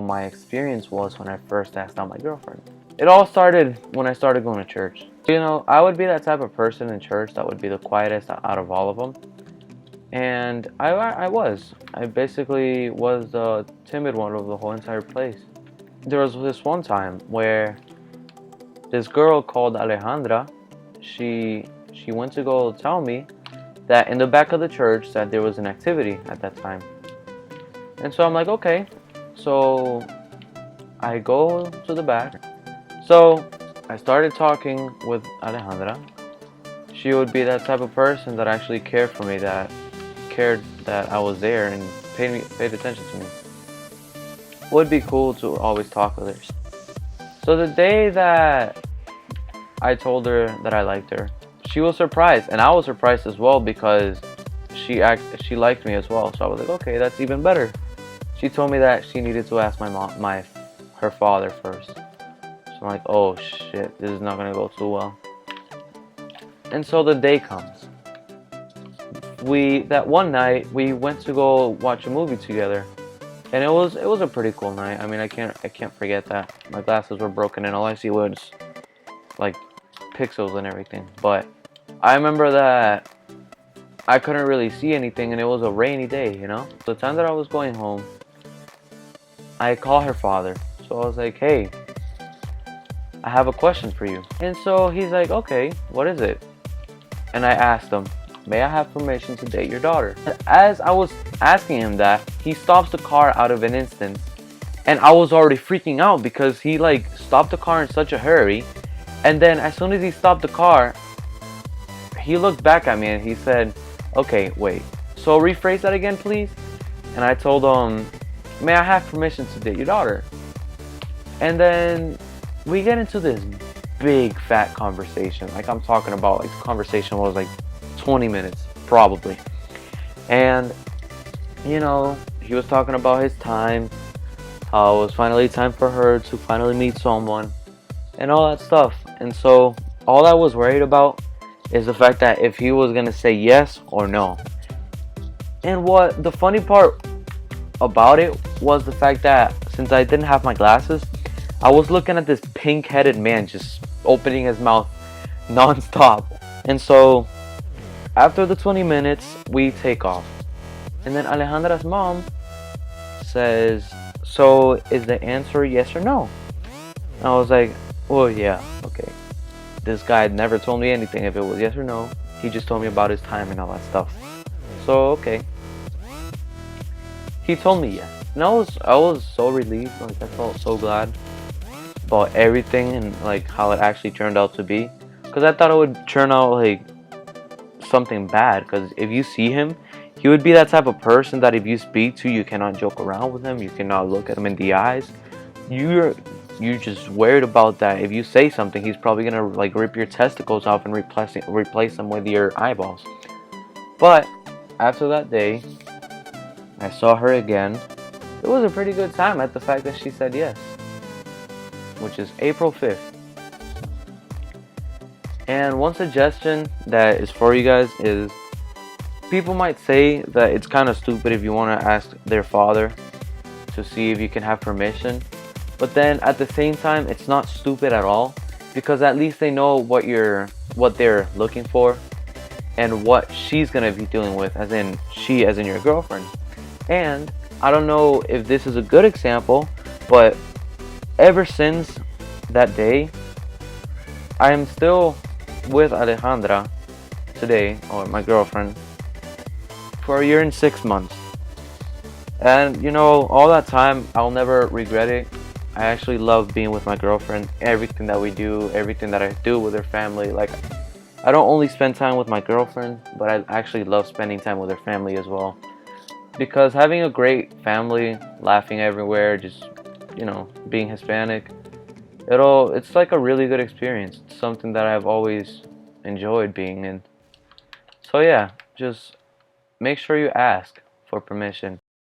my experience was when I first asked out my girlfriend. It all started when I started going to church. You know, I would be that type of person in church that would be the quietest out of all of them. And I basically was the timid one of the whole entire place. There was this one time where this girl called Alejandra, she went to go tell me that in the back of the church that there was an activity at that time. And so I'm like, okay. So I go to the back. So I started talking with Alejandra. She would be that type of person that actually cared for me, that cared that I was there and paid attention to me. Would be cool to always talk with her. So the day that I told her that I liked her, she was surprised, and I was surprised as well because she liked me as well. So I was like, okay, that's even better. She told me that she needed to ask her father first. So I'm like, oh shit, this is not gonna go too well. And so the day comes. That one night we went to go watch a movie together, and it was a pretty cool night. I mean, I can't forget that. My glasses were broken, and all I see was like pixels and everything. But I remember that I couldn't really see anything, and it was a rainy day, you know. The time that I was going home, I called her father. So I was like, hey, I have a question for you. And so he's like, okay, what is it? And I asked him, may I have permission to date your daughter? As I was asking him that, he stops the car out of an instant. And I was already freaking out because he like stopped the car in such a hurry. And then as soon as he stopped the car, he looked back at me and he said, okay, wait, so rephrase that again, please. And I told him, may I have permission to date your daughter? And then we get into this big fat conversation. Like I'm talking about, like the conversation was like 20 minutes probably. And you know, he was talking about his time, how it was finally time for her to finally meet someone and all that stuff. And so all I was worried about is the fact that if he was gonna say yes or no. And what the funny part about it was the fact that since I didn't have my glasses, I was looking at this pink-headed man just opening his mouth non-stop. And so after the 20 minutes, we take off. And then Alejandra's mom says, so is the answer yes or no? And I was like, well, yeah, okay. This guy had never told me anything if it was yes or no. He just told me about his time and all that stuff. So, okay. He told me yes. And I was so relieved. Like, I felt so glad about everything and like how it actually turned out to be. Because I thought it would turn out like something bad. Because if you see him, he would be that type of person that if you speak to, you cannot joke around with him. You cannot look at him in the eyes. You're just worried about that. If you say something, he's probably gonna like rip your testicles off and replace them with your eyeballs. But after that day, I saw her again. It was a pretty good time at the fact that she said yes, which is April 5th. And one suggestion that is for you guys is, people might say that it's kind of stupid if you want to ask their father to see if you can have permission. But then at the same time, it's not stupid at all, because at least they know what they're looking for and what she's gonna be dealing with, as in your girlfriend. And I don't know if this is a good example, but ever since that day, I am still with Alejandra today, or my girlfriend, for 1 year and 6 months. And you know, all that time, I'll never regret it. I actually love being with my girlfriend, everything that we do, everything that I do with her family. Like, I don't only spend time with my girlfriend, but I actually love spending time with her family as well. Because having a great family, laughing everywhere, just, you know, being Hispanic, it's like a really good experience. It's something that I've always enjoyed being in. So yeah, just make sure you ask for permission.